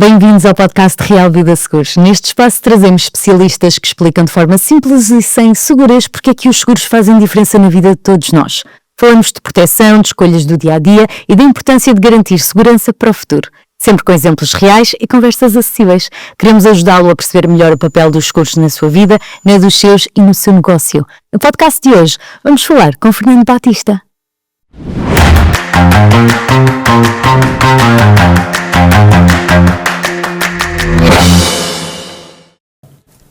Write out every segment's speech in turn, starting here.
Bem-vindos ao podcast Real Vida Seguros. Neste espaço trazemos especialistas que explicam de forma simples e sem segurez porque é que os seguros fazem diferença na vida de todos nós. Falamos de proteção, de escolhas do dia-a-dia e da importância de garantir segurança para o futuro. Sempre com exemplos reais e conversas acessíveis. Queremos ajudá-lo a perceber melhor o papel dos seguros na sua vida, na dos seus e no seu negócio. No podcast de hoje, vamos falar com Fernando Batista.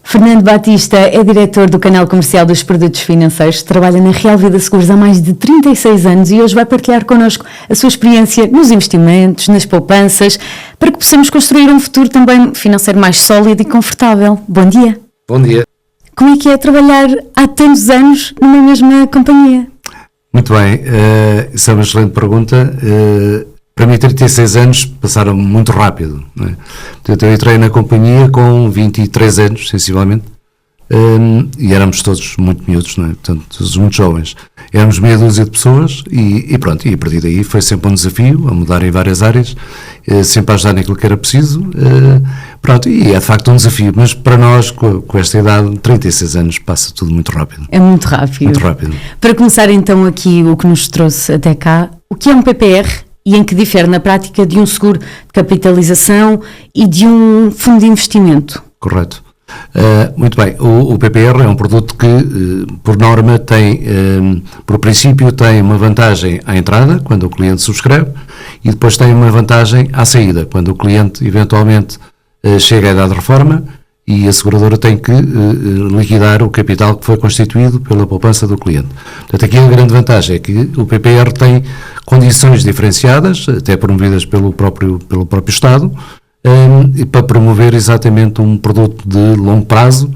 Fernando Batista é diretor do canal comercial dos produtos financeiros, trabalha na Real Vida Seguros há mais de 36 anos e hoje vai partilhar connosco a sua experiência nos investimentos, nas poupanças, para que possamos construir um futuro também financeiro mais sólido e confortável. Bom dia. Bom dia. Como é que é trabalhar há tantos anos numa mesma companhia? Muito bem, isso é uma excelente pergunta. Para mim, 36 anos passaram muito rápido, não é? Portanto, eu entrei na companhia com 23 anos, sensivelmente, e éramos todos muito miúdos, não é? Portanto, todos muito jovens. Éramos meia dúzia de pessoas e pronto, e a partir daí foi sempre um desafio, a mudar em várias áreas, sempre a ajudar naquilo que era preciso, pronto, e é de facto um desafio, mas para nós, com esta idade, 36 anos, passa tudo muito rápido. É muito rápido. Muito rápido. Para começar então aqui o que nos trouxe até cá, o que é um PPR? E em que difere na prática de um seguro de capitalização e de um fundo de investimento? Correto. Muito bem, o PPR é um produto que, por norma, tem, por princípio, tem uma vantagem à entrada, quando o cliente subscreve, e depois tem uma vantagem à saída, quando o cliente, eventualmente, chega à idade de reforma e a seguradora tem que liquidar o capital que foi constituído pela poupança do cliente. Portanto, aqui a grande vantagem é que o PPR tem condições diferenciadas, até promovidas pelo próprio Estado, e para promover exatamente um produto de longo prazo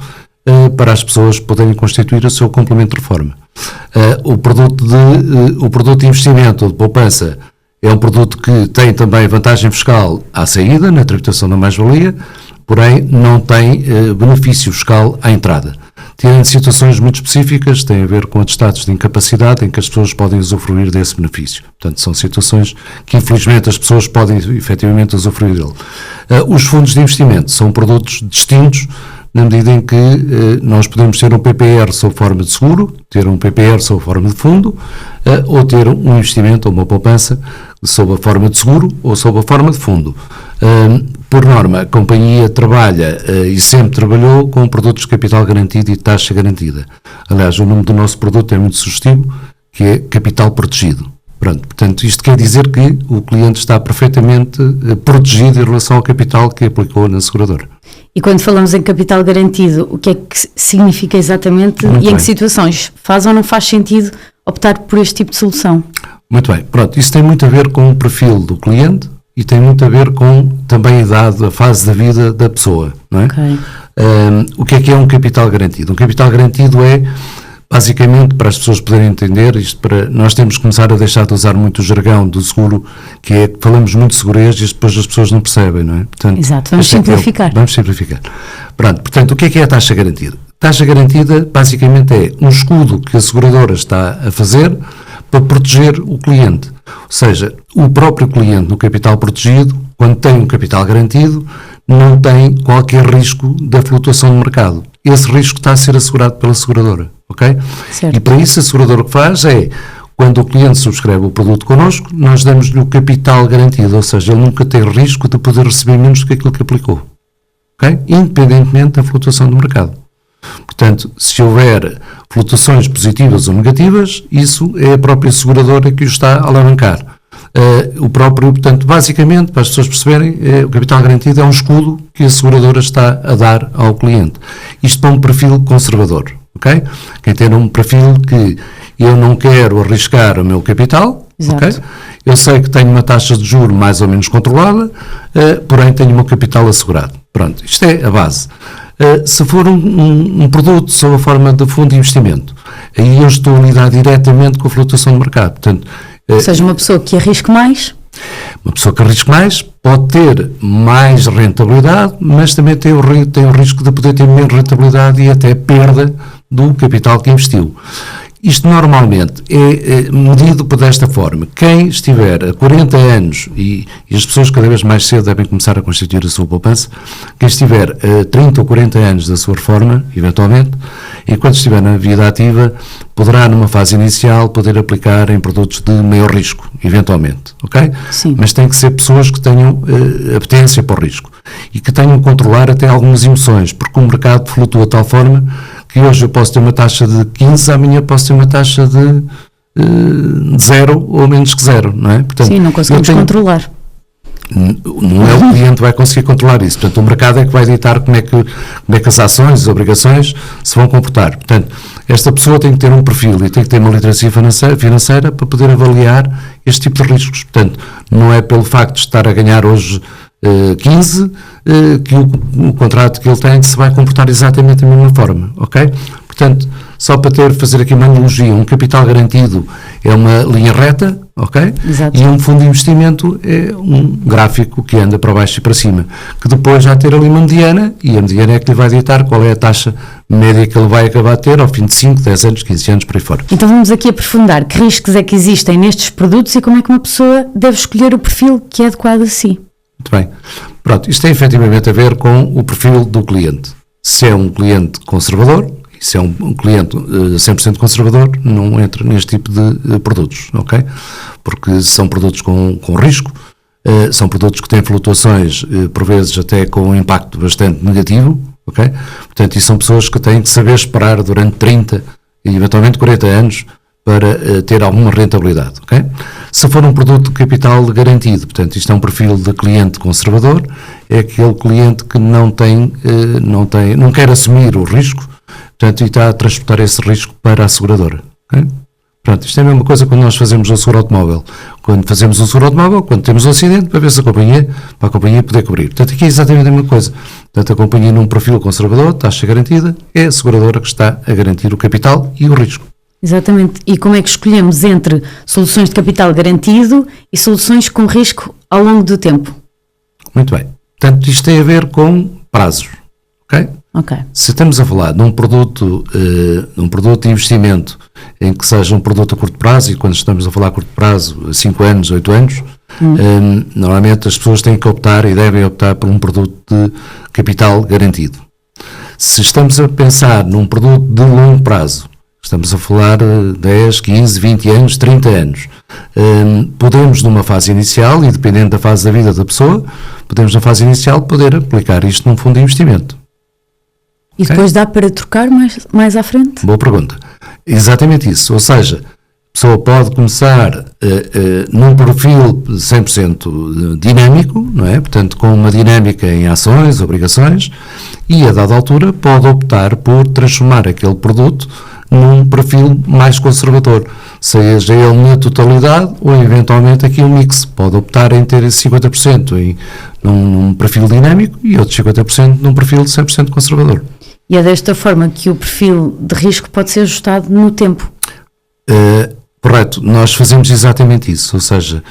para as pessoas poderem constituir o seu complemento de reforma. O produto de investimento ou de poupança é um produto que tem também vantagem fiscal à saída, na tributação da mais-valia, porém não tem benefício fiscal à entrada. Tem situações muito específicas, tem a ver com atestados de incapacidade em que as pessoas podem usufruir desse benefício. Portanto, são situações que infelizmente as pessoas podem efetivamente usufruir dele. Os fundos de investimento são produtos distintos na medida em que nós podemos ter um PPR sob forma de seguro, ter um PPR sob forma de fundo, ou ter um investimento ou uma poupança sob a forma de seguro ou sob a forma de fundo. Por norma, a companhia trabalha e sempre trabalhou com produtos de capital garantido e taxa garantida. Aliás, o nome do nosso produto é muito sugestivo, que é capital protegido. Pronto, portanto, isto quer dizer que o cliente está perfeitamente protegido em relação ao capital que aplicou na seguradora. E quando falamos em capital garantido, o que é que significa exatamente e em que situações faz ou não faz sentido optar por este tipo de solução? Muito bem, pronto, isso tem muito a ver com o perfil do cliente e tem muito a ver com também a idade, a fase da vida da pessoa, não é? Okay. O que é um capital garantido? Um capital garantido é, basicamente, para as pessoas poderem entender, nós temos que começar a deixar de usar muito o jargão do seguro, que é, falamos muito de segurez e depois as pessoas não percebem, não é? Portanto, exato, vamos simplificar. Vamos simplificar. Pronto, portanto, o que é a taxa garantida? Taxa garantida, basicamente, é um escudo que a seguradora está a fazer para proteger o cliente. Ou seja, o próprio cliente no capital protegido, quando tem um capital garantido, não tem qualquer risco da flutuação do mercado. Esse risco está a ser assegurado pela seguradora, ok? Certo. E para isso a seguradora o que faz é, quando o cliente subscreve o produto connosco, nós damos-lhe o capital garantido, ou seja, ele nunca tem risco de poder receber menos do que aquilo que aplicou, ok? Independentemente da flutuação do mercado. Portanto, se houver flutuações positivas ou negativas, isso é a própria seguradora que o está a alavancar. Portanto, basicamente, para as pessoas perceberem, o capital garantido é um escudo que a seguradora está a dar ao cliente. Isto para um perfil conservador, ok? Quem tem um perfil que eu não quero arriscar o meu capital, ok? Eu sei que tenho uma taxa de juros mais ou menos controlada, porém tenho o meu capital assegurado. Pronto, isto é a base. Se for um produto sob a forma de fundo de investimento, aí eu estou a lidar diretamente com a flutuação do mercado. Portanto, ou seja, uma pessoa que arrisque mais? Uma pessoa que arrisque mais pode ter mais rentabilidade, mas também tem o risco de poder ter menos rentabilidade e até perda do capital que investiu. Isto normalmente é medido por desta forma. Quem estiver a 40 anos, e as pessoas cada vez mais cedo devem começar a constituir a sua poupança, quem estiver a 30 ou 40 anos da sua reforma, eventualmente, enquanto estiver na vida ativa, poderá numa fase inicial poder aplicar em produtos de maior risco, eventualmente, ok? Sim. Mas tem que ser pessoas que tenham apetência para o risco e que tenham que controlar até algumas emoções, porque o mercado flutua de tal forma que hoje eu posso ter uma taxa de 15, amanhã posso ter uma taxa de 0 ou menos que 0, não é? Portanto, sim, não conseguimos controlar. Não é o cliente que vai conseguir controlar isso. Portanto, o mercado é que vai ditar como é que as ações, as obrigações se vão comportar. Portanto, esta pessoa tem que ter um perfil e tem que ter uma literacia financeira para poder avaliar este tipo de riscos. Portanto, não é pelo facto de estar a ganhar hoje 15 que o contrato que ele tem se vai comportar exatamente da mesma forma, ok? Portanto, só para fazer aqui uma analogia, um capital garantido é uma linha reta, ok? Exato. E um fundo de investimento é um gráfico que anda para baixo e para cima, que depois já ter ali uma mediana, e a mediana é que lhe vai ditar qual é a taxa média que ele vai acabar a ter ao fim de 5, 10 anos, 15 anos, por aí fora. Então vamos aqui aprofundar que riscos é que existem nestes produtos e como é que uma pessoa deve escolher o perfil que é adequado a si. Muito bem. Pronto, isto tem efetivamente a ver com o perfil do cliente. Se é um cliente conservador, e se é um cliente 100% conservador, não entra neste tipo de produtos, ok? Porque são produtos com risco, são produtos que têm flutuações, por vezes até com um impacto bastante negativo, ok? Portanto, e são pessoas que têm que saber esperar durante 30 e eventualmente 40 anos para ter alguma rentabilidade, ok? Se for um produto de capital garantido, portanto, isto é um perfil de cliente conservador, é aquele cliente que não quer assumir o risco, portanto, e está a transportar esse risco para a seguradora, ok? Pronto, isto é a mesma coisa quando nós fazemos um seguro automóvel. Quando fazemos um seguro automóvel, quando temos um acidente, para ver se para a companhia poder cobrir. Portanto, aqui é exatamente a mesma coisa. Portanto, a companhia num perfil conservador, taxa garantida, é a seguradora que está a garantir o capital e o risco. Exatamente. E como é que escolhemos entre soluções de capital garantido e soluções com risco ao longo do tempo? Muito bem. Portanto, isto tem a ver com prazos, ok? Ok. Se estamos a falar de um produto de investimento em que seja um produto a curto prazo, e quando estamos a falar a curto prazo, 5 anos, 8 anos, normalmente as pessoas têm que optar e devem optar por um produto de capital garantido. Se estamos a pensar num produto de longo prazo, estamos a falar 10, 15, 20 anos, 30 anos. Podemos, numa fase inicial, e dependendo da fase da vida da pessoa, podemos, na fase inicial, poder aplicar isto num fundo de investimento. E depois dá para trocar mais à frente? Boa pergunta. Exatamente isso. Ou seja, a pessoa pode começar num perfil 100% dinâmico, não é? Portanto, com uma dinâmica em ações, obrigações, e a dada altura pode optar por transformar aquele produto num perfil mais conservador, seja ele na totalidade ou eventualmente aqui um mix. Pode optar em ter 50% num perfil dinâmico e outros 50% num perfil 100% conservador. E é desta forma que o perfil de risco pode ser ajustado no tempo? Correto, nós fazemos exatamente isso, ou seja,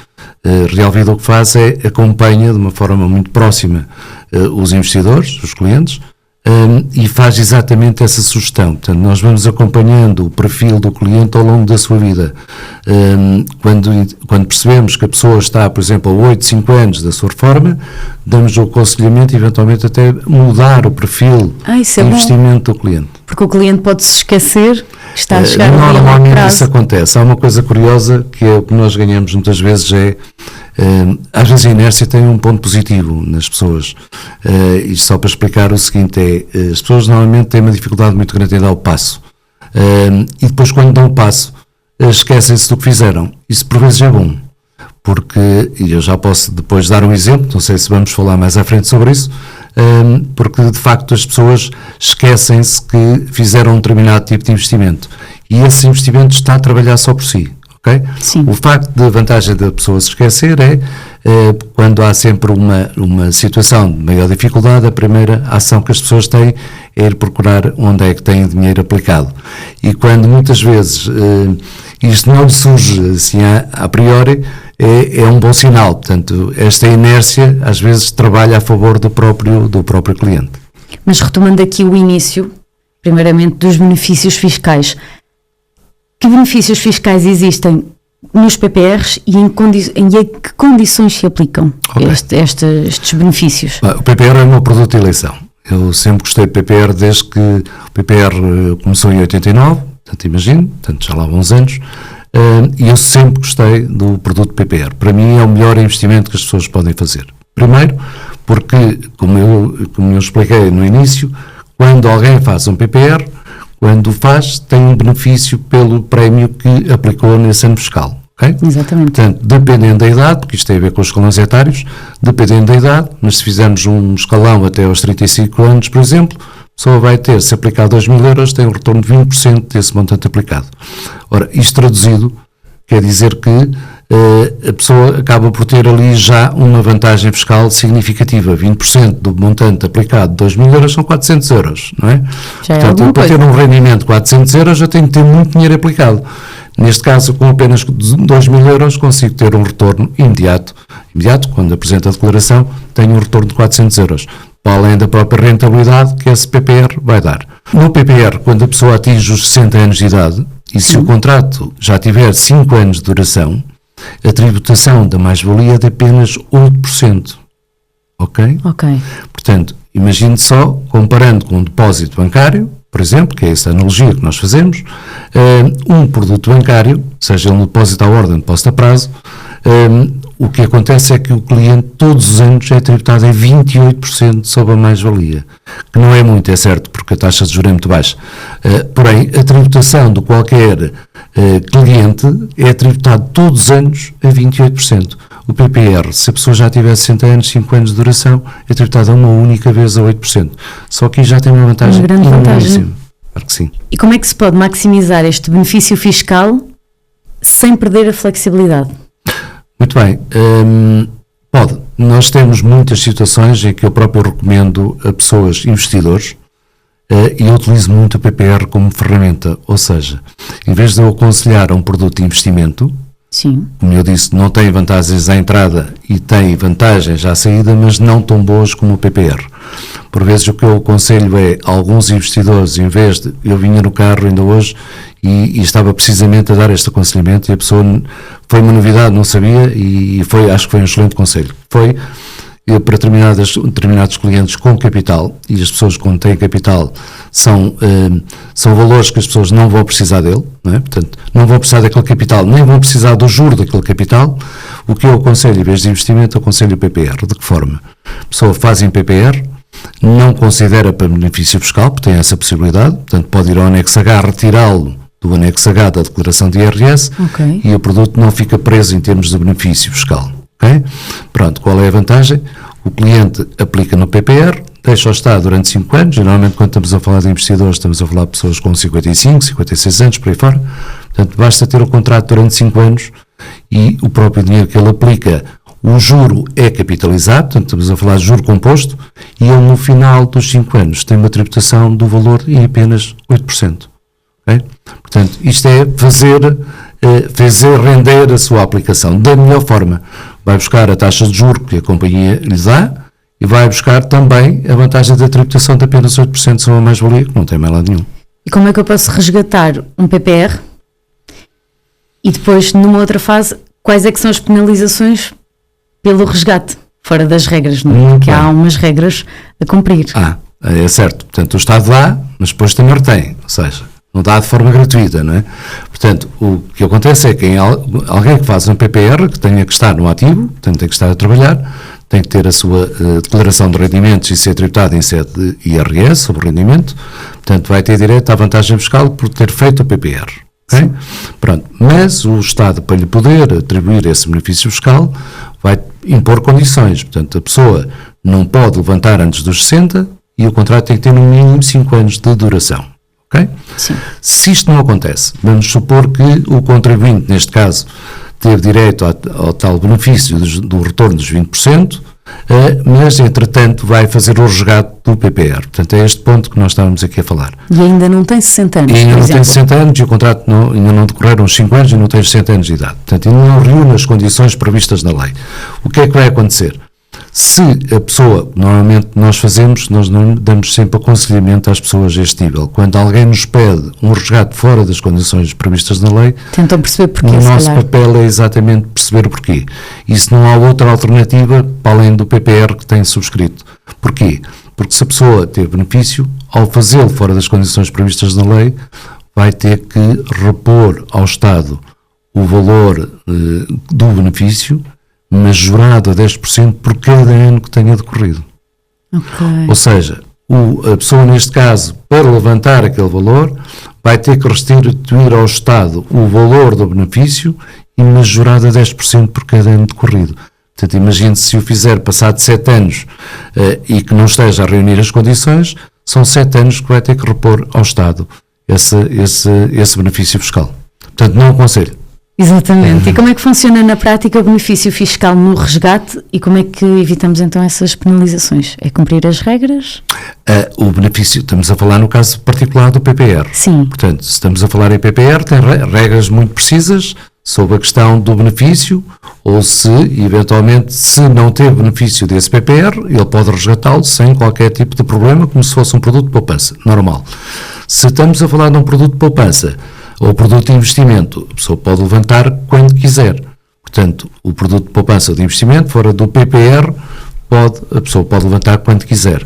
a Real Vida o que faz é acompanha de uma forma muito próxima os investidores, os clientes, e faz exatamente essa sugestão. Portanto, nós vamos acompanhando o perfil do cliente ao longo da sua vida. Quando percebemos que a pessoa está, por exemplo, a 8, 5 anos da sua reforma, damos o aconselhamento, eventualmente até mudar o perfil de investimento do cliente. Porque o cliente pode se esquecer que está a chegar a normalmente isso acontece. Há uma coisa curiosa que é o que nós ganhamos muitas vezes às vezes a inércia tem um ponto positivo nas pessoas. Isto só para explicar o seguinte as pessoas normalmente têm uma dificuldade muito grande em dar o passo. E depois quando dão o passo, esquecem-se do que fizeram. Isso por vezes é bom. Porque, e eu já posso depois dar um exemplo, não sei se vamos falar mais à frente sobre isso, porque de facto as pessoas esquecem-se que fizeram um determinado tipo de investimento. E esse investimento está a trabalhar só por si. Okay? Sim. O facto de vantagem da pessoa se esquecer é quando há sempre uma situação de maior dificuldade, a primeira ação que as pessoas têm é ir procurar onde é que têm dinheiro aplicado. E quando muitas vezes isto não lhe surge assim a priori, é um bom sinal. Portanto, esta inércia às vezes trabalha a favor do próprio cliente. Mas retomando aqui o início, primeiramente dos benefícios fiscais, que benefícios fiscais existem nos PPRs e em que condições se aplicam estes benefícios? O PPR é o meu produto de eleição. Eu sempre gostei de PPR desde que o PPR começou em 89, portanto imagino, já lá há uns anos, e eu sempre gostei do produto PPR. Para mim é o melhor investimento que as pessoas podem fazer. Primeiro, porque, como eu expliquei no início, quando alguém faz um PPR, quando o faz, tem um benefício pelo prémio que aplicou nesse ano fiscal. Okay? Exatamente. Portanto, dependendo da idade, porque isto tem a ver com os escalões etários, dependendo da idade, mas se fizermos um escalão até aos 35 anos, por exemplo, a pessoa vai ter, se aplicar 2.000 euros, tem um retorno de 20% desse montante aplicado. Ora, isto traduzido, quer dizer que a pessoa acaba por ter ali já uma vantagem fiscal significativa. 20% do montante aplicado de 2.000 euros são 400 euros, não é? Já portanto, é para ter um rendimento de 400 euros, eu tenho que ter muito dinheiro aplicado. Neste caso, com apenas 2.000 euros, consigo ter um retorno imediato, quando apresento a declaração, tenho um retorno de 400 euros, para além da própria rentabilidade que esse PPR vai dar. No PPR, quando a pessoa atinge os 60 anos de idade, e se o contrato já tiver 5 anos de duração, a tributação da mais-valia é de apenas 8%. Ok? Ok. Portanto, imagine só, comparando com um depósito bancário, por exemplo, que é essa analogia que nós fazemos, um produto bancário, seja um depósito à ordem, depósito a prazo, o que acontece é que o cliente todos os anos é tributado em 28% sobre a mais-valia, que não é muito, é certo, porque a taxa de juros é muito baixa. Porém, a tributação de qualquer cliente é tributado todos os anos a 28%. O PPR, se a pessoa já tiver 60 anos, 5 anos de duração, é tributado uma única vez a 8%. Só que já tem uma vantagem. Uma grande vantagem. Claro que sim. E como é que se pode maximizar este benefício fiscal sem perder a flexibilidade? Muito bem. Pode. Nós temos muitas situações em que eu próprio recomendo a pessoas, investidores, e eu utilizo muito o PPR como ferramenta. Ou seja, em vez de eu aconselhar um produto de investimento, sim, como eu disse, não tem vantagens à entrada e tem vantagens à saída, mas não tão boas como o PPR. Por vezes o que eu aconselho é alguns investidores, em vez de... Eu vinha no carro ainda hoje e estava precisamente a dar este aconselhamento e a pessoa... Foi uma novidade, não sabia e acho que foi um excelente conselho. Foi para determinados clientes com capital, e as pessoas quando têm capital são valores que as pessoas não vão precisar dele, não é? Portanto, não vão precisar daquele capital, nem vão precisar do juro daquele capital. O que eu aconselho, em vez de investimento, eu aconselho o PPR. De que forma? A pessoa faz em PPR, não considera para benefício fiscal, porque tem essa possibilidade, portanto pode ir ao anexo H, retirá-lo do anexo H da declaração de IRS, okay, e o produto não fica preso em termos de benefício fiscal. Okay? Pronto, qual é a vantagem? O cliente aplica no PPR, deixa-o estar durante 5 anos, geralmente quando estamos a falar de investidores, estamos a falar de pessoas com 55, 56 anos, por aí fora, portanto basta ter o contrato durante 5 anos e o próprio dinheiro que ele aplica, o juro é capitalizado, portanto estamos a falar de juro composto, e ele no final dos 5 anos tem uma tributação do valor em apenas 8%. Okay? Portanto, isto é fazer render a sua aplicação da melhor forma. Vai buscar a taxa de juros que a companhia lhe dá e vai buscar também a vantagem da tributação de apenas 8% sobre a mais-valia, que não tem mais lado nenhum. E como é que eu posso resgatar um PPR? E depois, numa outra fase, quais é que são as penalizações pelo resgate? Fora das regras, não é? Porque há umas regras a cumprir. É certo. Portanto, o Estado dá, mas depois também retém. Ou seja, não dá de forma gratuita, não é? Portanto, o que acontece é que alguém que faz um PPR, que tenha que estar no ativo, portanto, tem que estar a trabalhar, tem que ter a sua declaração de rendimentos e ser tributado em sede de IRS sobre o rendimento, portanto, vai ter direito à vantagem fiscal por ter feito o PPR. Okay? Pronto. Mas o Estado, para lhe poder atribuir esse benefício fiscal, vai impor condições. Portanto, a pessoa não pode levantar antes dos 60 e o contrato tem que ter no mínimo 5 anos de duração. Okay? Sim. Se isto não acontece, vamos supor que o contribuinte, neste caso, teve direito ao tal benefício do retorno dos 20%, mas, entretanto, vai fazer o resgate do PPR. Portanto, é este ponto que nós estávamos aqui a falar. E ainda não tem 60 anos, e ainda não tem 60 anos e o contrato ainda não decorreram os 5 anos e não tem 60 anos de idade. Portanto, ainda não reúne as condições previstas na lei. O que é que vai acontecer? Se a pessoa, normalmente nós não damos sempre aconselhamento às pessoas a este nível. Quando alguém nos pede um resgate fora das condições previstas na lei, tentam perceber porquê, o nosso papel é exatamente perceber porquê. E se não há outra alternativa, para além do PPR que tem subscrito. Porquê? Porque se a pessoa teve benefício, ao fazê-lo fora das condições previstas na lei, vai ter que repor ao Estado o valor do benefício, majorado a 10% por cada ano que tenha decorrido. Okay. Ou seja, a pessoa, neste caso, para levantar aquele valor, vai ter que restituir ao Estado o valor do benefício e majorado a 10% por cada ano decorrido. Portanto, imagine se o fizer passado 7 anos e que não esteja a reunir as condições, são 7 anos que vai ter que repor ao Estado esse benefício fiscal. Portanto, não aconselho. Exatamente. E como é que funciona na prática o benefício fiscal no resgate e como é que evitamos então essas penalizações? É cumprir as regras? O benefício, estamos a falar no caso particular do PPR. Sim. Portanto, se estamos a falar em PPR, tem regras muito precisas sobre a questão do benefício, ou se, eventualmente, se não teve benefício desse PPR, ele pode resgatá-lo sem qualquer tipo de problema, como se fosse um produto de poupança, normal. Se estamos a falar de um produto de poupança ou produto de investimento, a pessoa pode levantar quando quiser. Portanto, o produto de poupança ou de investimento, fora do PPR, a pessoa pode levantar quando quiser.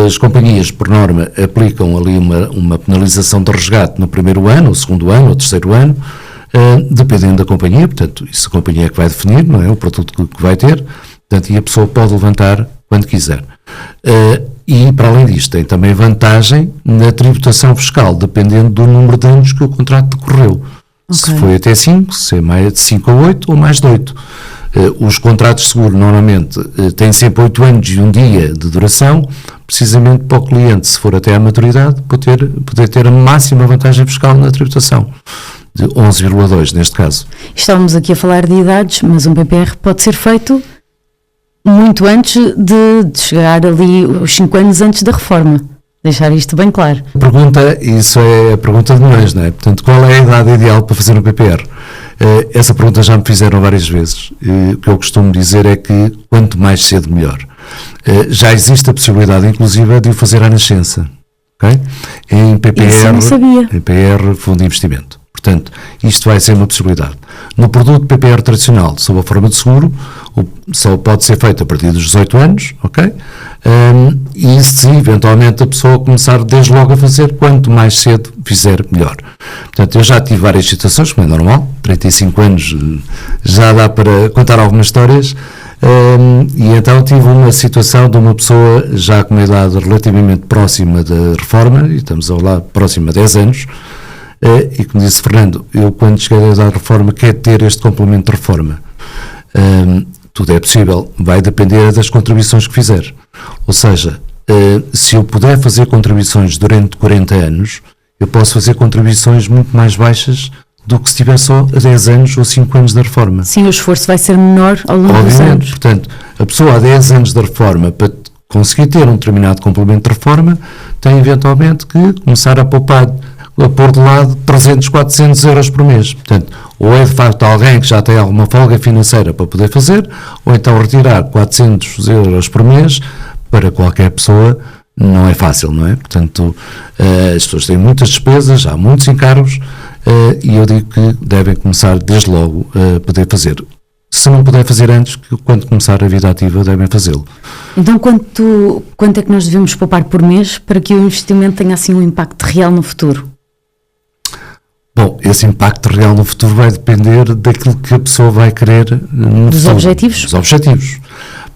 As companhias, por norma, aplicam ali uma penalização de resgate no primeiro ano, ou segundo ano, ou terceiro ano, dependendo da companhia. Portanto, isso a companhia é que vai definir, não é? O produto que vai ter. Portanto, e a pessoa pode levantar quando quiser. E, para além disto, tem também vantagem na tributação fiscal, dependendo do número de anos que o contrato decorreu. Okay. Se foi até 5, se é mais de 5 a 8 ou mais de 8. Os contratos de seguro, normalmente, têm sempre 8 anos e um dia de duração, precisamente para o cliente, se for até à maturidade, poder ter a máxima vantagem fiscal na tributação, de 11,2 neste caso. Estávamos aqui a falar de idades, mas um PPR pode ser feito muito antes de chegar ali os 5 anos antes da reforma. Deixar isto bem claro. Isso é a pergunta de milhões, não é? Portanto, qual é a idade ideal para fazer um PPR? Essa pergunta já me fizeram várias vezes. O que eu costumo dizer é que quanto mais cedo, melhor. Já existe a possibilidade, inclusive, de o fazer à nascença. Okay? Em PPR, isso eu não sabia. Em PPR, fundo de investimento. Portanto, isto vai ser uma possibilidade. No produto PPR tradicional, sob a forma de seguro, só pode ser feito a partir dos 18 anos, ok? E se eventualmente a pessoa começar desde logo a fazer, quanto mais cedo fizer, melhor. Portanto, eu já tive várias situações, como é normal, 35 anos já dá para contar algumas histórias, e então tive uma situação de uma pessoa já com uma idade relativamente próxima da reforma, e estamos a falar próxima a 10 anos, e como disse Fernando, eu quando cheguei a idade de reforma quero ter este complemento de reforma. Tudo é possível, vai depender das contribuições que fizer. Ou seja, se eu puder fazer contribuições durante 40 anos, eu posso fazer contribuições muito mais baixas do que se tiver só a 10 anos ou 5 anos da reforma. Sim, o esforço vai ser menor ao longo dos anos. Portanto, a pessoa há 10 anos da reforma, para conseguir ter um determinado complemento de reforma, tem eventualmente que começar a poupar, a pôr de lado 300, 400 euros por mês. Portanto, ou é de facto alguém que já tem alguma folga financeira para poder fazer, ou então retirar 400 euros por mês para qualquer pessoa não é fácil, não é? Portanto, as pessoas têm muitas despesas, há muitos encargos, e eu digo que devem começar desde logo a poder fazer. Se não puder fazer antes, quando começar a vida ativa, devem fazê-lo. Então, quanto é que nós devemos poupar por mês para que o investimento tenha assim um impacto real no futuro? Bom, esse impacto real no futuro vai depender daquilo que a pessoa vai querer no dos futuro. Objetivos? Dos objetivos.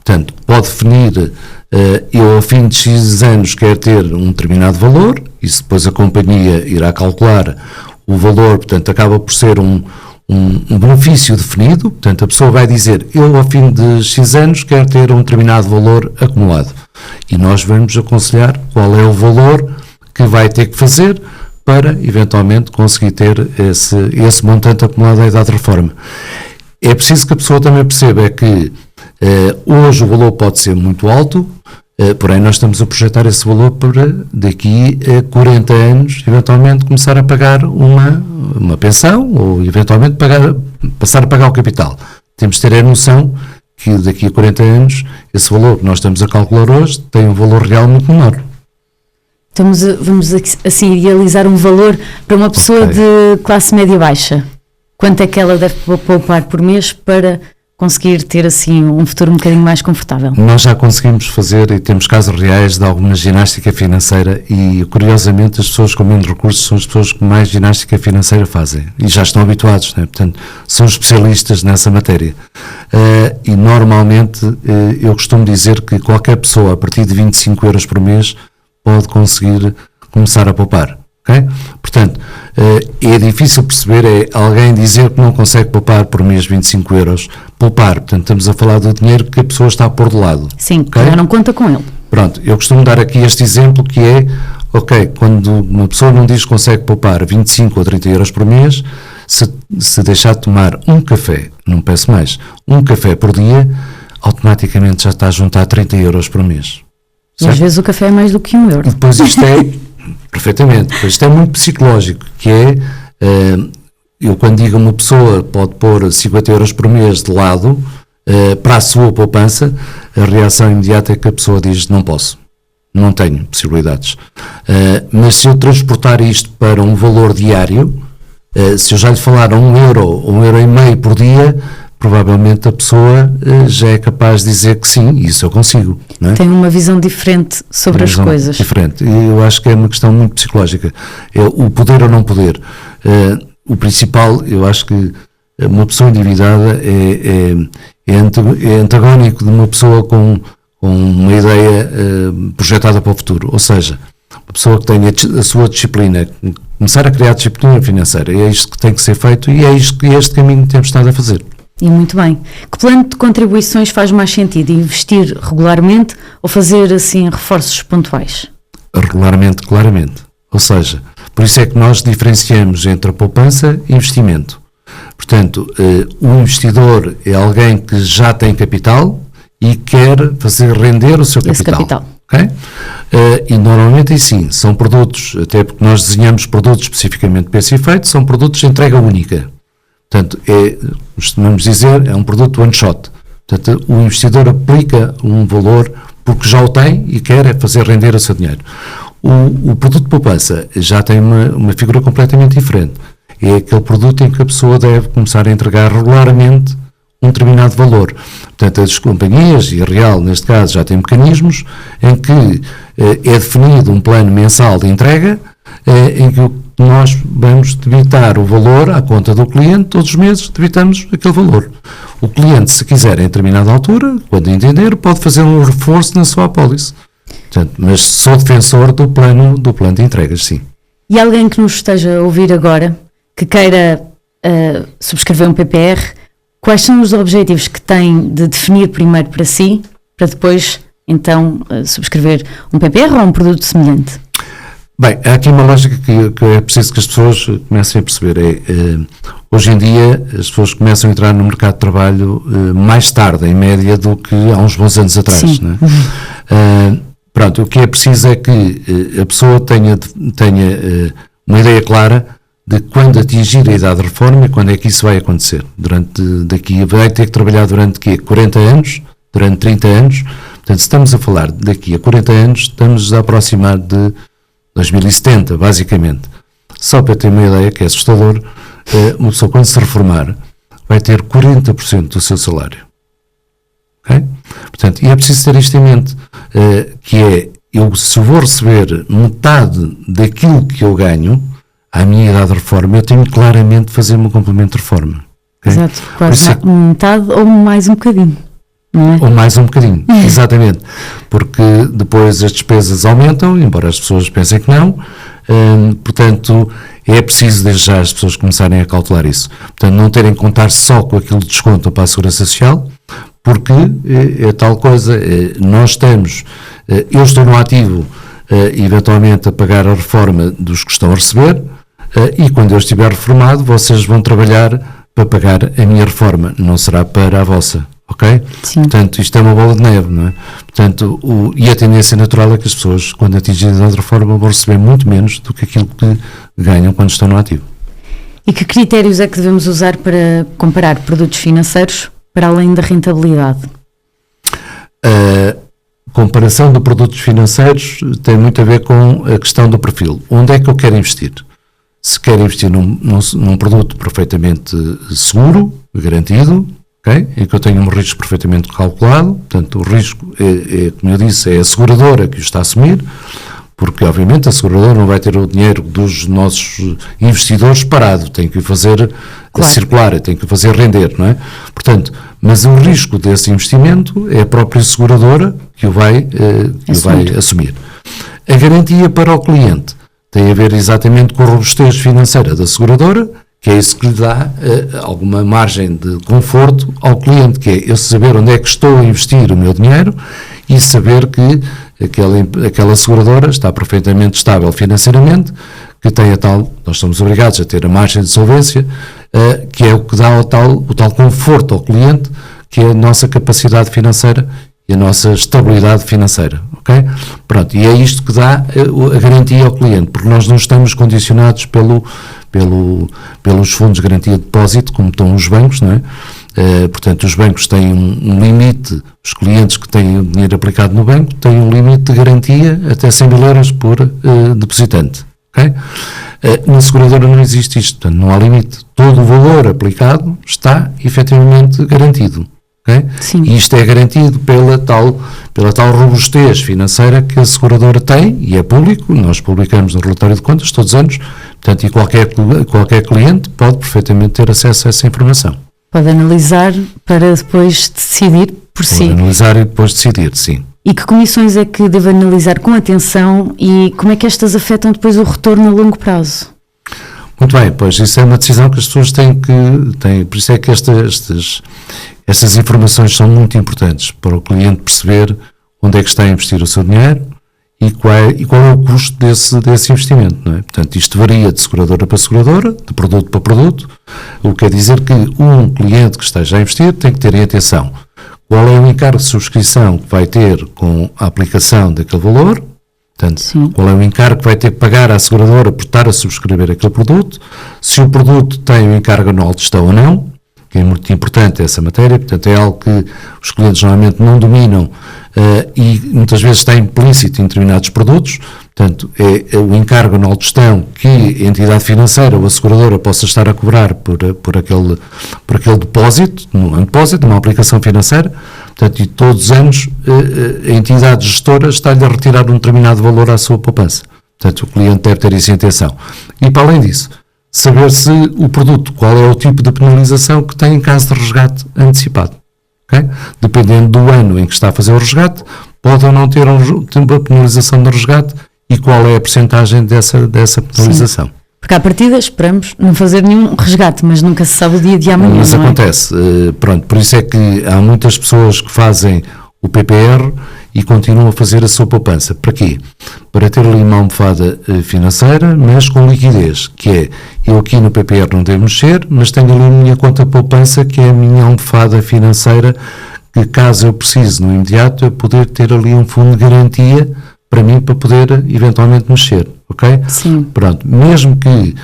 Portanto, pode definir, eu ao fim de X anos quero ter um determinado valor, e depois a companhia irá calcular o valor, portanto, acaba por ser um benefício definido. Portanto, a pessoa vai dizer, eu ao fim de X anos quero ter um determinado valor acumulado. E nós vamos aconselhar qual é o valor que vai ter que fazer para, eventualmente, conseguir ter esse montante acumulado à idade de reforma. É preciso que a pessoa também perceba que hoje o valor pode ser muito alto, porém nós estamos a projetar esse valor para daqui a 40 anos, eventualmente, começar a pagar uma pensão ou, eventualmente, passar a pagar o capital. Temos de ter a noção que daqui a 40 anos, esse valor que nós estamos a calcular hoje tem um valor real muito menor. Então vamos assim idealizar um valor para uma pessoa de classe média baixa. Quanto é que ela deve poupar por mês para conseguir ter assim um futuro um bocadinho mais confortável? Nós já conseguimos fazer e temos casos reais de alguma ginástica financeira e, curiosamente, as pessoas com menos recursos são as pessoas que mais ginástica financeira fazem e já estão habituados, né? Portanto, são especialistas nessa matéria. E normalmente eu costumo dizer que qualquer pessoa a partir de 25 euros por mês pode conseguir começar a poupar. Okay? Portanto, é difícil perceber alguém dizer que não consegue poupar por mês 25 euros. Poupar, portanto, estamos a falar do dinheiro que a pessoa está a pôr de lado. Sim, okay? Já não conta com ele. Pronto, eu costumo dar aqui este exemplo que é, quando uma pessoa não diz que consegue poupar 25 ou 30 euros por mês, se deixar de tomar um café, não peço mais, um café por dia, automaticamente já está a juntar 30 euros por mês. E às vezes o café é mais do que €1. Depois isto é... Perfeitamente, pois isto é muito psicológico, que é, eu quando digo a uma pessoa pode pôr 50 euros por mês de lado para a sua poupança, a reação imediata é que a pessoa diz não posso, não tenho possibilidades. Mas se eu transportar isto para um valor diário, se eu já lhe falar a €1 ou €1,50 por dia, provavelmente a pessoa já é capaz de dizer que sim, isso eu consigo. Não é? Tem uma visão diferente sobre as coisas. Diferente. E eu acho que é uma questão muito psicológica. É o poder ou não poder. O principal, eu acho que uma pessoa endividada é antagónico de uma pessoa com uma ideia projetada para o futuro. Ou seja, uma pessoa que tenha a sua disciplina, começar a criar disciplina financeira, é isto que tem que ser feito e é este caminho que temos estado a fazer. E muito bem. Que plano de contribuições faz mais sentido? Investir regularmente ou fazer assim reforços pontuais? Regularmente, claramente. Ou seja, por isso é que nós diferenciamos entre a poupança e investimento. Portanto, o investidor é alguém que já tem capital e quer fazer render o seu capital. Okay? E normalmente sim, são produtos, até porque nós desenhamos produtos especificamente para esse efeito, são produtos de entrega única. Portanto, costumamos dizer, é um produto one shot. Portanto, o investidor aplica um valor porque já o tem e quer fazer render o seu dinheiro. O produto de poupança já tem uma figura completamente diferente. É aquele produto em que a pessoa deve começar a entregar regularmente um determinado valor. Portanto, as companhias, e a Real, neste caso, já tem mecanismos em que é definido um plano mensal de entrega, em que nós vamos debitar o valor à conta do cliente, todos os meses debitamos aquele valor. O cliente, se quiser, em determinada altura, quando entender, pode fazer um reforço na sua apólice. Portanto, mas sou defensor do plano de entregas, sim. E alguém que nos esteja a ouvir agora, que queira subscrever um PPR, quais são os objetivos que tem de definir primeiro para si, para depois, então, subscrever um PPR ou um produto semelhante? Bem, há aqui uma lógica que é preciso que as pessoas comecem a perceber. Hoje em dia, as pessoas começam a entrar no mercado de trabalho mais tarde, em média, do que há uns bons anos atrás. Não é? Pronto, o que é preciso é que a pessoa tenha uma ideia clara de quando atingir a idade de reforma e quando é que isso vai acontecer. Vai ter que trabalhar durante 40 anos, durante 30 anos. Portanto, se estamos a falar daqui a 40 anos, estamos a aproximar de 2070, basicamente. Só para ter uma ideia, que é assustador, uma pessoa quando se reformar vai ter 40% do seu salário. Okay? Portanto, e é preciso ter isto em mente, que é, se eu vou receber metade daquilo que eu ganho, à minha idade de reforma, eu tenho claramente de fazer um complemento de reforma. Okay? Exato, quase metade ou mais um bocadinho. Não é? Ou mais um bocadinho, exatamente, porque depois as despesas aumentam, embora as pessoas pensem que não, portanto é preciso desde já as pessoas começarem a calcular isso, portanto não terem que contar só com aquilo de desconto para a Segurança Social, porque é tal coisa, eu estou no ativo eventualmente a pagar a reforma dos que estão a receber, e quando eu estiver reformado vocês vão trabalhar para pagar a minha reforma, não será para a vossa. Ok? Sim. Portanto, isto é uma bola de neve, não é? Portanto, e a tendência natural é que as pessoas, quando atingirem a idade de reforma, vão receber muito menos do que aquilo que ganham quando estão no ativo. E que critérios é que devemos usar para comparar produtos financeiros para além da rentabilidade? A comparação de produtos financeiros tem muito a ver com a questão do perfil. Onde é que eu quero investir? Se quero investir num produto perfeitamente seguro, garantido, okay, em que eu tenho um risco perfeitamente calculado, portanto o risco como eu disse, é a seguradora que o está a assumir, porque obviamente a seguradora não vai ter o dinheiro dos nossos investidores parado, tem que o fazer circular, tem que o fazer render, não é? Portanto, mas o risco desse investimento é a própria seguradora que o vai assumir. A garantia para o cliente tem a ver exatamente com a robustez financeira da seguradora, que é isso que lhe dá alguma margem de conforto ao cliente, que é eu saber onde é que estou a investir o meu dinheiro e saber que aquela seguradora está perfeitamente estável financeiramente, que tem nós somos obrigados a ter a margem de solvência, que é o que dá o tal conforto ao cliente, que é a nossa capacidade financeira e a nossa estabilidade financeira, ok? Pronto, e é isto que dá a garantia ao cliente, porque nós não estamos condicionados pelos fundos de garantia de depósito, como estão os bancos, não é? Portanto, os bancos têm um limite, os clientes que têm o dinheiro aplicado no banco têm um limite de garantia até 100 mil euros por depositante, ok? Na seguradora não existe isto, portanto, não há limite. Todo o valor aplicado está efetivamente garantido. Okay? E isto é garantido pela tal robustez financeira que a seguradora tem, e é público, nós publicamos no relatório de contas todos os anos, portanto, e qualquer cliente pode perfeitamente ter acesso a essa informação. Pode analisar para depois decidir por si. Pode analisar e depois decidir, sim. E que comissões é que deve analisar com atenção e como é que estas afetam depois o retorno a longo prazo? Muito bem, pois isso é uma decisão que as pessoas têm, por isso é que estas informações são muito importantes para o cliente perceber onde é que está a investir o seu dinheiro e qual é o custo desse investimento, não é? Portanto, isto varia de seguradora para seguradora, de produto para produto, o que quer dizer que um cliente que esteja a investir tem que ter em atenção qual é o encargo de subscrição que vai ter com a aplicação daquele valor, portanto, qual é o encargo que vai ter que pagar à seguradora por estar a subscrever aquele produto, se o produto tem um encargo anual de gestão ou não, que é muito importante essa matéria, portanto é algo que os clientes normalmente não dominam e muitas vezes está implícito em determinados produtos, portanto é o encargo anual de gestão que a entidade financeira ou a seguradora possa estar a cobrar por aquele depósito, numa aplicação financeira, portanto e todos os anos a entidade gestora está-lhe a retirar um determinado valor à sua poupança, portanto o cliente deve ter isso em atenção. E para além disso, saber se o produto, qual é o tipo de penalização que tem em caso de resgate antecipado. Okay? Dependendo do ano em que está a fazer o resgate, pode ou não ter uma penalização de resgate e qual é a percentagem dessa penalização. Sim. Porque à partida esperamos não fazer nenhum resgate, mas nunca se sabe o dia de amanhã. Mas não acontece. Pronto, por isso é que há muitas pessoas que fazem o PPR e continuam a fazer a sua poupança. Para quê? Para ter ali uma almofada financeira, mas com liquidez, que é, eu aqui no PPR não devo mexer, mas tenho ali a minha conta poupança, que é a minha almofada financeira, que caso eu precise no imediato, eu poder ter ali um fundo de garantia para mim, para poder eventualmente mexer, ok? Sim. Pronto, mesmo que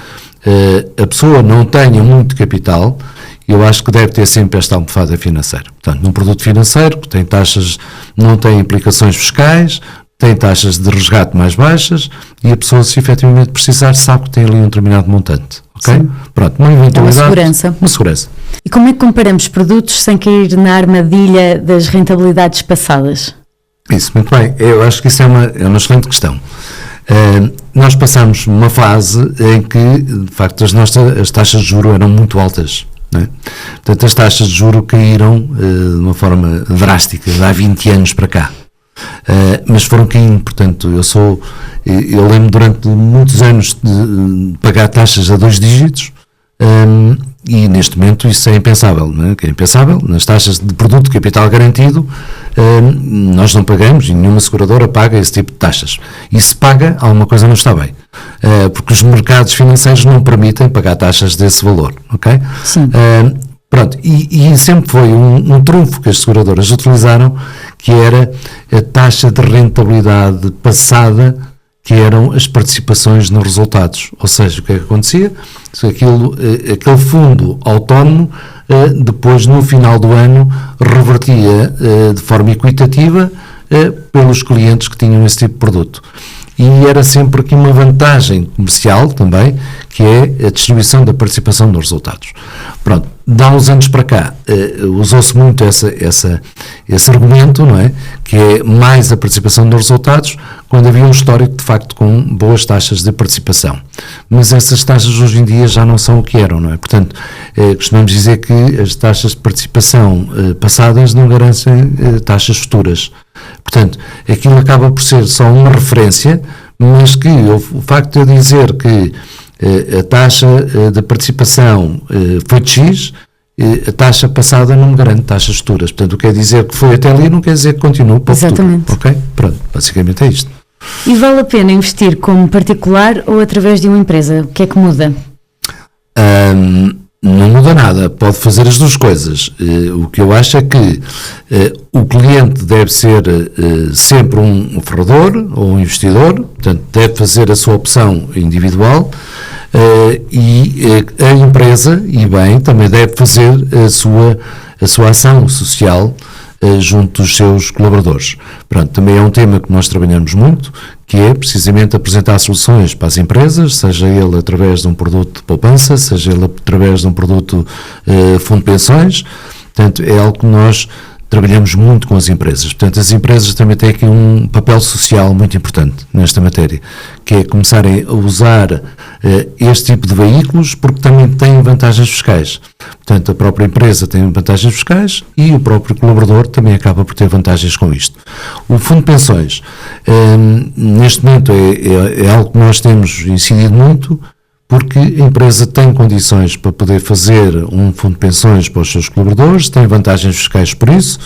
a pessoa não tenha muito capital, eu acho que deve ter sempre esta almofada financeira. Portanto, num produto financeiro que tem taxas, não tem implicações fiscais, tem taxas de resgate mais baixas e a pessoa, se efetivamente precisar, sabe que tem ali um determinado montante. Ok? Sim. Pronto, uma eventualidade. Uma segurança. E como é que comparamos produtos sem cair na armadilha das rentabilidades passadas? Isso, muito bem. Eu acho que isso é uma excelente questão. Nós passamos uma fase em que, de facto, as taxas de juros eram muito altas. Não é? Portanto, as taxas de juros caíram de uma forma drástica, de há 20 anos para cá. Mas foram caindo, portanto, eu lembro durante muitos anos de pagar taxas a 2 dígitos e neste momento isso é impensável, não é? É impensável. Nas taxas de produto de capital garantido nós não pagamos e nenhuma seguradora paga esse tipo de taxas. E se paga, alguma coisa não está bem, porque os mercados financeiros não permitem pagar taxas desse valor, ok? Sim. Pronto, e sempre foi um trunfo que as seguradoras utilizaram, que era a taxa de rentabilidade passada, que eram as participações nos resultados. Ou seja, o que é que acontecia? Aquele fundo autónomo depois no final do ano revertia de forma equitativa pelos clientes que tinham esse tipo de produto. E era sempre aqui uma vantagem comercial também, que é a distribuição da participação nos resultados. Pronto, de há uns anos para cá, usou-se muito esse argumento, não é? Que é mais a participação nos resultados, quando havia um histórico, de facto, com boas taxas de participação. Mas essas taxas hoje em dia já não são o que eram, não é? Portanto, costumamos dizer que as taxas de participação passadas não garantem taxas futuras. Portanto, aquilo acaba por ser só uma referência, mas que o facto de eu dizer que a taxa de participação foi de X, a taxa passada não me garante taxas futuras. Portanto, o que quer dizer que foi até ali não quer dizer que continue para o futuro. Ok? Pronto, basicamente é isto. E vale a pena investir como particular ou através de uma empresa? O que é que muda? Não muda nada, pode fazer as duas coisas. O que eu acho é que o cliente deve ser sempre um forrador ou um investidor, portanto deve fazer a sua opção individual, e a empresa, e bem, também deve fazer a sua ação social junto dos seus colaboradores. Pronto, também é um tema que nós trabalhamos muito, que é precisamente apresentar soluções para as empresas, seja ele através de um produto de poupança, seja ele através de um produto fundo de pensões. Portanto, é algo que nós trabalhamos muito com as empresas. Portanto, as empresas também têm aqui um papel social muito importante nesta matéria, que é começarem a usar este tipo de veículos, porque também têm vantagens fiscais. Portanto, a própria empresa tem vantagens fiscais e o próprio colaborador também acaba por ter vantagens com isto. O fundo de pensões, neste momento, é algo que nós temos incidido muito, porque a empresa tem condições para poder fazer um fundo de pensões para os seus colaboradores, tem vantagens fiscais por isso,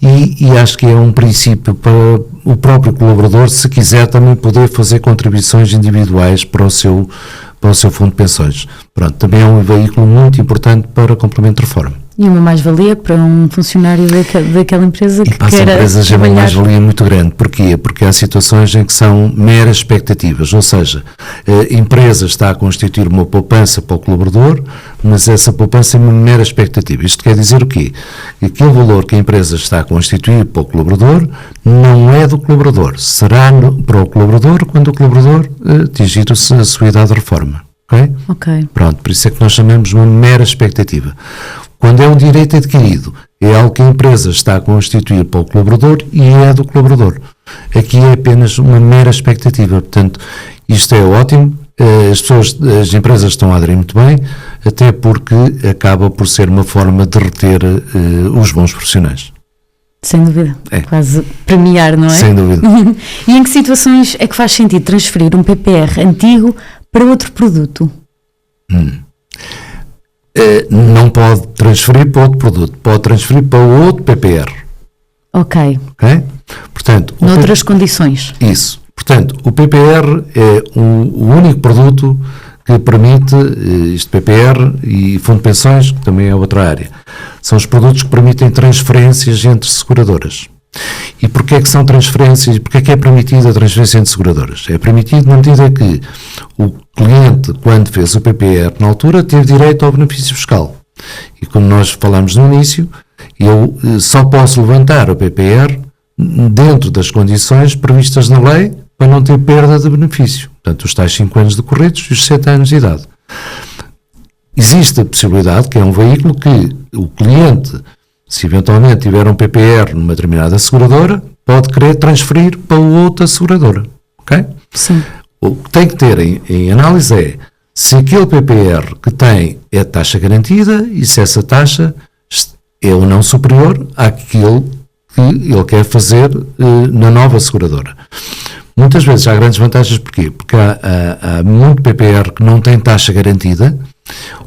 e acho que é um princípio para o próprio colaborador, se quiser também poder fazer contribuições individuais para o seu fundo de pensões. Pronto, também é um veículo muito importante para complemento de reforma. E uma mais-valia para um funcionário daquela empresa que queira trabalhar. Para as empresas é uma mais-valia muito grande. Porquê? Porque há situações em que são meras expectativas, ou seja, a empresa está a constituir uma poupança para o colaborador, mas essa poupança é uma mera expectativa. Isto quer dizer o quê? Aquele valor que a empresa está a constituir para o colaborador não é do colaborador, será para o colaborador quando o colaborador atingir a sua idade de reforma. Ok? Pronto, por isso é que nós chamamos de uma mera expectativa. Quando é um direito adquirido, é algo que a empresa está a constituir para o colaborador e é do colaborador. Aqui é apenas uma mera expectativa. Portanto, isto é ótimo, as empresas estão a aderir muito bem, até porque acaba por ser uma forma de reter os bons profissionais. Sem dúvida. Quase premiar, não é? Sem dúvida. E em que situações é que faz sentido transferir um PPR antigo para outro produto? Não pode transferir para outro produto, pode transferir para outro PPR. Ok. Portanto, noutras condições. Isso. Portanto, o PPR é o único produto que permite, isto PPR e fundo de pensões, que também é outra área, são os produtos que permitem transferências entre seguradoras. E porquê é que são transferências? Porquê é que é permitida a transferência entre seguradoras? É permitido na medida que o cliente, quando fez o PPR na altura, teve direito ao benefício fiscal. E como nós falamos no início, eu só posso levantar o PPR dentro das condições previstas na lei para não ter perda de benefício. Portanto, os tais 5 anos decorridos e os 7 anos de idade. Existe a possibilidade, que é um veículo que o cliente, se eventualmente tiver um PPR numa determinada seguradora, pode querer transferir para outra seguradora. Ok? Sim. O que tem que ter em análise é se aquele PPR que tem é taxa garantida e se essa taxa é ou não superior àquilo que ele quer fazer na nova seguradora. Muitas vezes há grandes vantagens, porquê? Porque há muito PPR que não tem taxa garantida,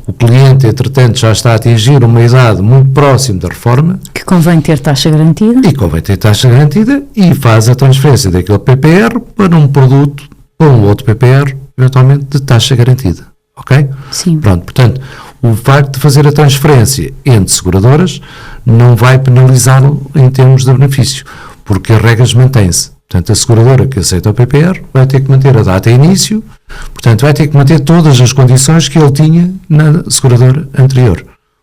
o cliente, entretanto, já está a atingir uma idade muito próxima da reforma. Que convém ter taxa garantida. E convém ter taxa garantida e faz a transferência daquele PPR para um produto, para um outro PPR, eventualmente de taxa garantida. Ok? Sim. Pronto, portanto, o facto de fazer a transferência entre seguradoras não vai penalizá-lo em termos de benefício, porque as regras mantêm-se. Portanto, a seguradora que aceita o PPR vai ter que manter a data de início, portanto, vai ter que manter todas as condições que ele tinha na seguradora anterior.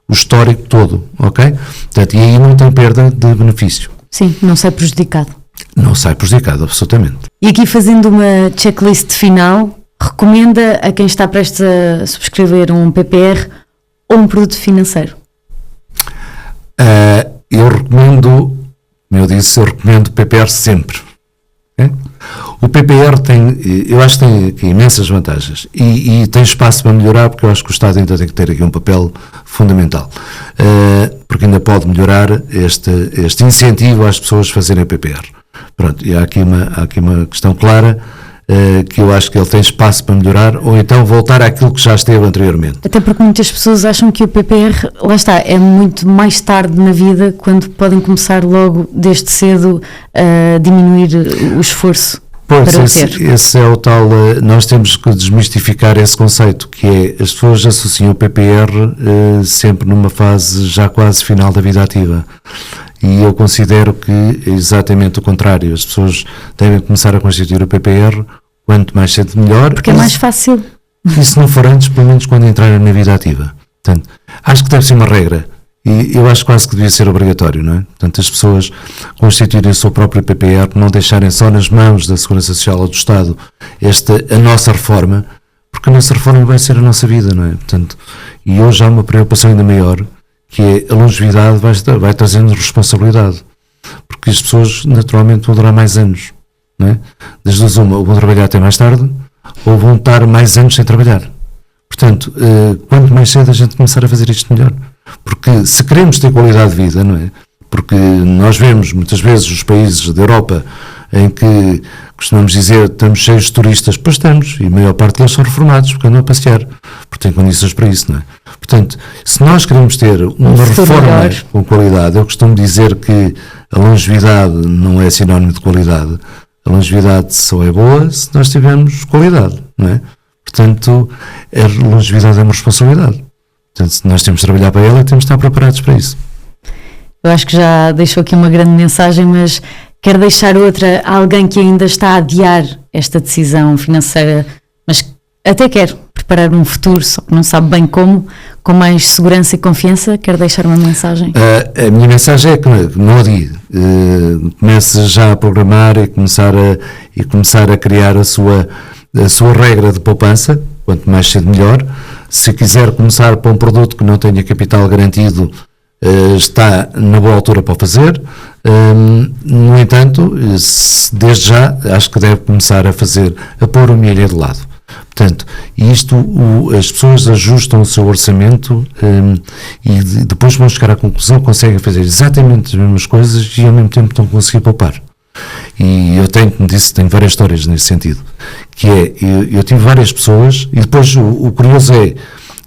o histórico todo, ok? Portanto, e aí não tem perda de benefício. Sim, não sai prejudicado. Não sai prejudicado, absolutamente. E aqui, fazendo uma checklist final, recomenda a quem está prestes a subscrever um PPR ou um produto financeiro? Eu recomendo, como eu disse, eu recomendo PPR sempre. Okay? O PPR eu acho que tem aqui imensas vantagens e tem espaço para melhorar, porque eu acho que o Estado ainda tem que ter aqui um papel fundamental, porque ainda pode melhorar este incentivo às pessoas fazerem PPR. Pronto, e há aqui uma questão clara, que eu acho que ele tem espaço para melhorar, ou então voltar àquilo que já esteve anteriormente. Até porque muitas pessoas acham que o PPR, lá está, é muito mais tarde na vida, quando podem começar logo desde cedo a diminuir o esforço. Pois, esse é o tal, nós temos que desmistificar esse conceito, que é, as pessoas associam o PPR sempre numa fase já quase final da vida ativa. E eu considero que é exatamente o contrário. As pessoas devem começar a constituir o PPR quanto mais cedo melhor. Porque é mais fácil. E se não for antes, pelo menos quando entrarem na vida ativa. Portanto, acho que deve ser uma regra. E eu acho quase que devia ser obrigatório, não é? Portanto, as pessoas constituírem o seu próprio PPR, não deixarem só nas mãos da Segurança Social ou do Estado a nossa reforma, porque a nossa reforma vai ser a nossa vida, não é? Portanto, e hoje há uma preocupação ainda maior, que é a longevidade vai trazendo responsabilidade, porque as pessoas naturalmente vão durar mais anos, não é? Das duas uma, ou vão trabalhar até mais tarde, ou vão estar mais anos sem trabalhar. Portanto, quanto mais cedo a gente começar a fazer isto, melhor. Porque se queremos ter qualidade de vida, não é? Porque nós vemos muitas vezes os países da Europa em que costumamos dizer estamos cheios de turistas, pois estamos, e a maior parte deles são reformados, porque andam a passear, porque têm condições para isso, não é? Portanto, se nós queremos ter uma reforma com qualidade, eu costumo dizer que a longevidade não é sinónimo de qualidade, a longevidade só é boa se nós tivermos qualidade, não é? Portanto, a longevidade é uma responsabilidade. Portanto, se nós temos de trabalhar para ela, temos de estar preparados para isso. Eu acho que já deixou aqui uma grande mensagem, mas quero deixar outra a alguém que ainda está a adiar esta decisão financeira, mas até quer preparar um futuro, só que não sabe bem como, com mais segurança e confiança. Quero deixar uma mensagem. A minha mensagem é que não adie. Comece já a programar e começar a criar a sua regra de poupança, quanto mais cedo melhor. Se quiser começar por um produto que não tenha capital garantido, está na boa altura para o fazer. No entanto, desde já acho que deve começar a pôr o milho de lado. Portanto, as pessoas ajustam o seu orçamento e depois vão chegar à conclusão que conseguem fazer exatamente as mesmas coisas e ao mesmo tempo estão a conseguir poupar. E eu tenho várias histórias nesse sentido, que é, eu tive várias pessoas e depois o curioso é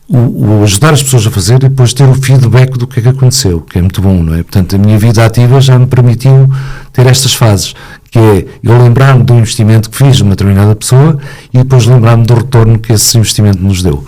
o ajudar as pessoas a fazer e depois ter o feedback do que é que aconteceu, que é muito bom, não é? Portanto, a minha vida ativa já me permitiu ter estas fases, que é eu lembrar-me do investimento que fiz numa determinada pessoa e depois lembrar-me do retorno que esse investimento nos deu.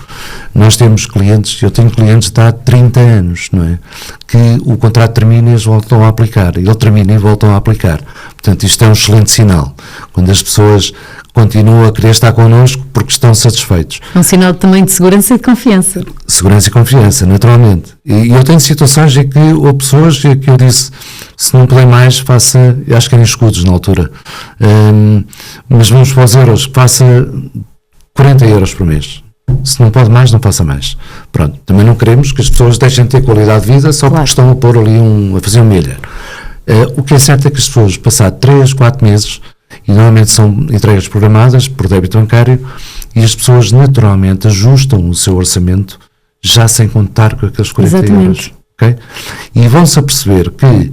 Nós temos clientes, eu tenho clientes de há 30 anos, não é? Que o contrato termina e eles voltam a aplicar, ele termina e voltam a aplicar. Portanto, isto é um excelente sinal, quando as pessoas continuam a querer estar connosco porque estão satisfeitos. Um sinal também de segurança e de confiança. Segurança e confiança, naturalmente. E eu tenho situações em que houve pessoas que eu disse, se não puder mais, faça, acho que eram escudos na altura, mas vamos para os euros, faça 40 euros por mês. Se não pode mais, não faça mais. Pronto, também não queremos que as pessoas deixem de ter qualidade de vida só porque estão a pôr ali a fazer um milha. O que é certo é que as pessoas, passado 3, 4 meses, e normalmente são entregas programadas por débito bancário, e as pessoas naturalmente ajustam o seu orçamento já sem contar com aqueles 40 euros. Okay? E vão-se a perceber que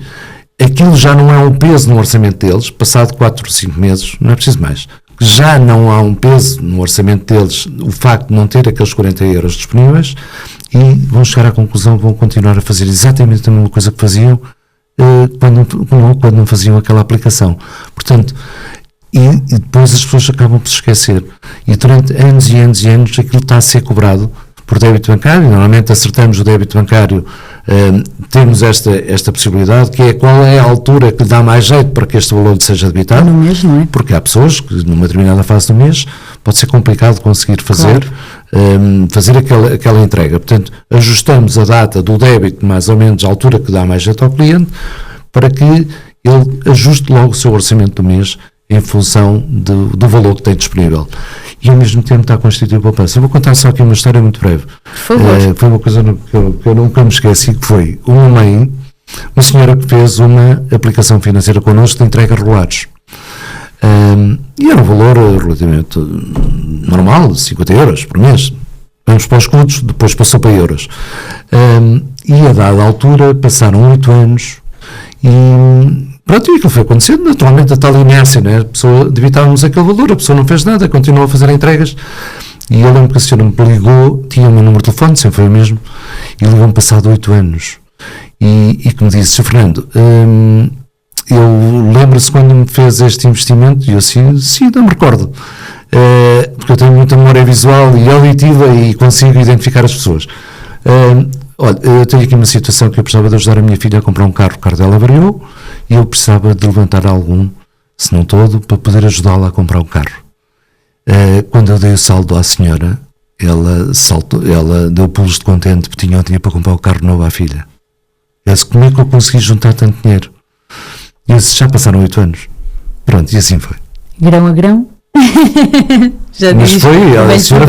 aquilo já não é um peso no orçamento deles, passado 4 ou 5 meses, não é preciso mais. Já não há um peso no orçamento deles o facto de não ter aqueles 40 euros disponíveis e vão chegar à conclusão que vão continuar a fazer exatamente a mesma coisa que faziam quando não faziam aquela aplicação. Portanto, e depois as pessoas acabam por se esquecer. E durante anos e anos e anos aquilo está a ser cobrado por débito bancário, normalmente acertamos o débito bancário, temos esta possibilidade, que é qual é a altura que dá mais jeito para que este valor seja debitado. No mês, não é? Porque há pessoas que numa determinada fase do mês pode ser complicado conseguir fazer, fazer aquela entrega. Portanto, ajustamos a data do débito mais ou menos à altura que dá mais jeito ao cliente, para que ele ajuste logo o seu orçamento do mês em função do valor que tem disponível. E ao mesmo tempo está a constituir poupança. Eu vou contar só aqui uma história muito breve. Por favor. Foi uma coisa que eu nunca me esqueci, que foi uma senhora que fez uma aplicação financeira connosco de entrega regulares. E era um valor relativamente normal, 50 euros por mês. Vamos para os escudos, depois passou para euros. E a dada altura passaram 8 anos e pronto, e aquilo foi acontecendo, naturalmente a tal inércia, né? A pessoa debitava-nos aquele valor, a pessoa não fez nada, continuou a fazer entregas. E eu lembro que a senhora me ligou, tinha o meu número de telefone, sempre foi o mesmo, e ligou-me passado 8 anos. E que me disse: Sr. Fernando, eu lembro-se quando me fez este investimento, e eu sim, não me recordo, porque eu tenho muita memória visual e auditiva e consigo identificar as pessoas. Olha, eu tenho aqui uma situação que eu precisava de ajudar a minha filha a comprar um carro, o carro dela variou, e eu precisava de levantar algum, se não todo, para poder ajudá-la a comprar um carro. Quando eu dei o saldo à senhora, ela deu pulos de contente, porque tinha o dinheiro para comprar o carro novo à filha. Eu disse: como é que eu consegui juntar tanto dinheiro? E eu disse: já passaram 8 anos. Pronto, e assim foi. Grão a grão. Já mas foi, a senhora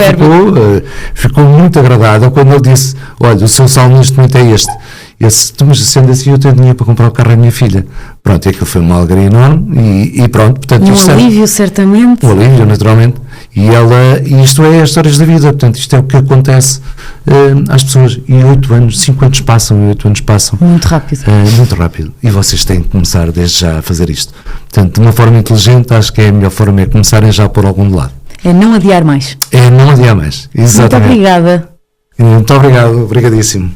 ficou muito agradada quando ele disse: olha, o seu saldo neste momento é este. Mas sendo assim, eu tenho dinheiro para comprar o carro à minha filha. Pronto, é que foi uma alegria enorme e pronto. Portanto, um alívio, certamente. Um alívio, naturalmente. E isto é as histórias da vida, portanto, isto é o que acontece às pessoas. E 8 anos, 5 anos passam, 8 anos passam. Muito rápido. Muito rápido. E vocês têm que começar desde já a fazer isto. Portanto, de uma forma inteligente, acho que é a melhor forma é começarem já por algum lado. É não adiar mais. É não adiar mais, exatamente. Muito obrigada. Muito obrigado, obrigadíssimo.